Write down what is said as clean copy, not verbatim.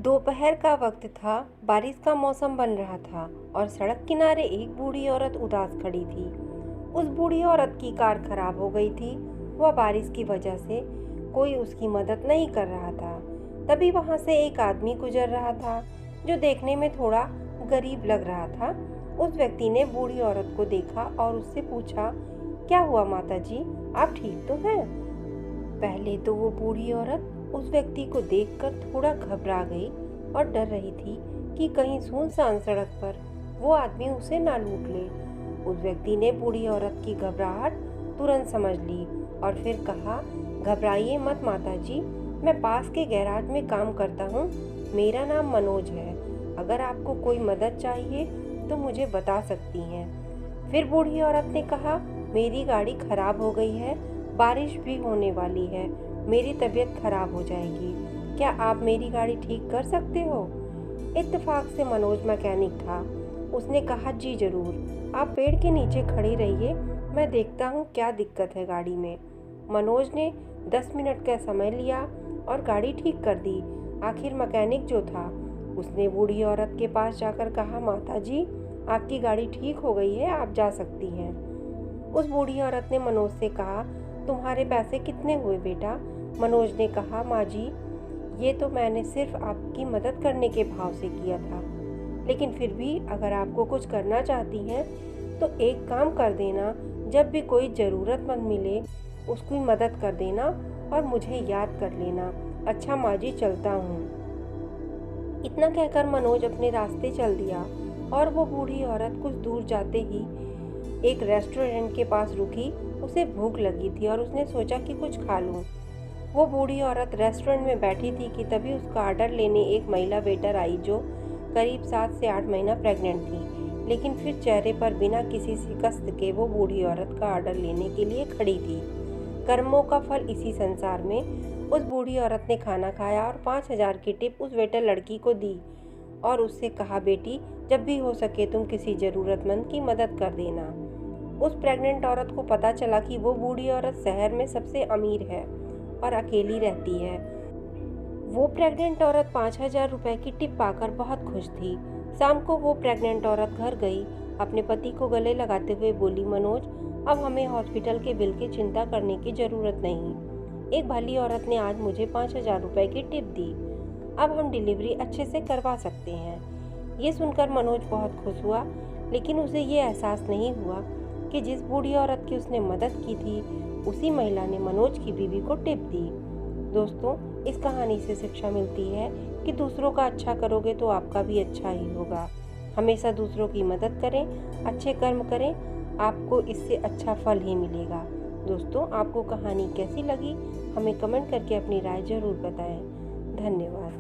दोपहर का वक्त था। बारिश का मौसम बन रहा था और सड़क किनारे एक बूढ़ी औरत उदास खड़ी थी। उस बूढ़ी औरत की कार खराब हो गई थी। वह बारिश की वजह से कोई उसकी मदद नहीं कर रहा था। तभी वहां से एक आदमी गुजर रहा था जो देखने में थोड़ा गरीब लग रहा था। उस व्यक्ति ने बूढ़ी औरत को देखा और उससे पूछा, क्या हुआ माता जी, आप ठीक तो हैं? पहले तो वो बूढ़ी औरत उस व्यक्ति को देखकर थोड़ा घबरा गई और डर रही थी कि कहीं सुनसान सड़क पर वो आदमी उसे ना लूट ले। उस व्यक्ति ने बूढ़ी औरत की घबराहट तुरंत समझ ली और फिर कहा, घबराइए मत माता जी, मैं पास के गैराज में काम करता हूँ। मेरा नाम मनोज है। अगर आपको कोई मदद चाहिए तो मुझे बता सकती हैं। फिर बूढ़ी औरत ने कहा, मेरी गाड़ी खराब हो गई है, बारिश भी होने वाली है, मेरी तबीयत खराब हो जाएगी। क्या आप मेरी गाड़ी ठीक कर सकते हो? इत्तेफाक से मनोज मैकेनिक था। उसने कहा, जी जरूर, आप पेड़ के नीचे खड़ी रहिए, मैं देखता हूँ क्या दिक्कत है गाड़ी में। मनोज ने 10 मिनट का समय लिया और गाड़ी ठीक कर दी। आखिर मैकेनिक जो था उसने बूढ़ी औरत के पास जाकर कहा, माता जी, आपकी गाड़ी ठीक हो गई है, आप जा सकती हैं। उस बूढ़ी औरत ने मनोज से कहा, तुम्हारे पैसे कितने हुए बेटा? मनोज ने कहा, माँ जी, ये तो मैंने सिर्फ आपकी मदद करने के भाव से किया था, लेकिन फिर भी अगर आपको कुछ करना चाहती हैं तो एक काम कर देना, जब भी कोई ज़रूरतमंद मिले उसकी मदद कर देना और मुझे याद कर लेना। अच्छा माँ जी, चलता हूँ। इतना कहकर मनोज अपने रास्ते चल दिया और वो बूढ़ी औरत कुछ दूर जाते ही एक रेस्टोरेंट के पास रुकी। उसे भूख लगी थी और उसने सोचा कि कुछ खा लूं। वो बूढ़ी औरत रेस्टोरेंट में बैठी थी कि तभी उसका ऑर्डर लेने एक महिला वेटर आई जो करीब 7 से 8 महीना प्रेग्नेंट थी, लेकिन फिर चेहरे पर बिना किसी शिकस्त के वो बूढ़ी औरत का ऑर्डर लेने के लिए खड़ी थी। कर्मों का फल इसी संसार में। उस बूढ़ी औरत ने खाना खाया और 5,000 की टिप उस वेटर लड़की को दी और उससे कहा, बेटी, जब भी हो सके तुम किसी ज़रूरतमंद की मदद कर देना। उस प्रेग्नेंट औरत को पता चला कि वो बूढ़ी औरत शहर में सबसे अमीर है और अकेली रहती है। वो प्रेग्नेंट औरत 5,000 रुपए की टिप पाकर बहुत खुश थी। शाम को वो प्रेग्नेंट औरत घर गई, अपने पति को गले लगाते हुए बोली, मनोज, अब हमें हॉस्पिटल के बिल की चिंता करने की ज़रूरत नहीं। एक भली औरत ने आज मुझे 5,000 रुपए की टिप दी। अब हम डिलीवरी अच्छे से करवा सकते हैं। ये सुनकर मनोज बहुत खुश हुआ, लेकिन उसे ये एहसास नहीं हुआ कि जिस बूढ़ी औरत की उसने मदद की थी उसी महिला ने मनोज की बीवी को टिप दी। दोस्तों, इस कहानी से शिक्षा मिलती है कि दूसरों का अच्छा करोगे तो आपका भी अच्छा ही होगा। हमेशा दूसरों की मदद करें, अच्छे कर्म करें, आपको इससे अच्छा फल ही मिलेगा। दोस्तों, आपको कहानी कैसी लगी हमें कमेंट करके अपनी राय जरूर बताएं। धन्यवाद।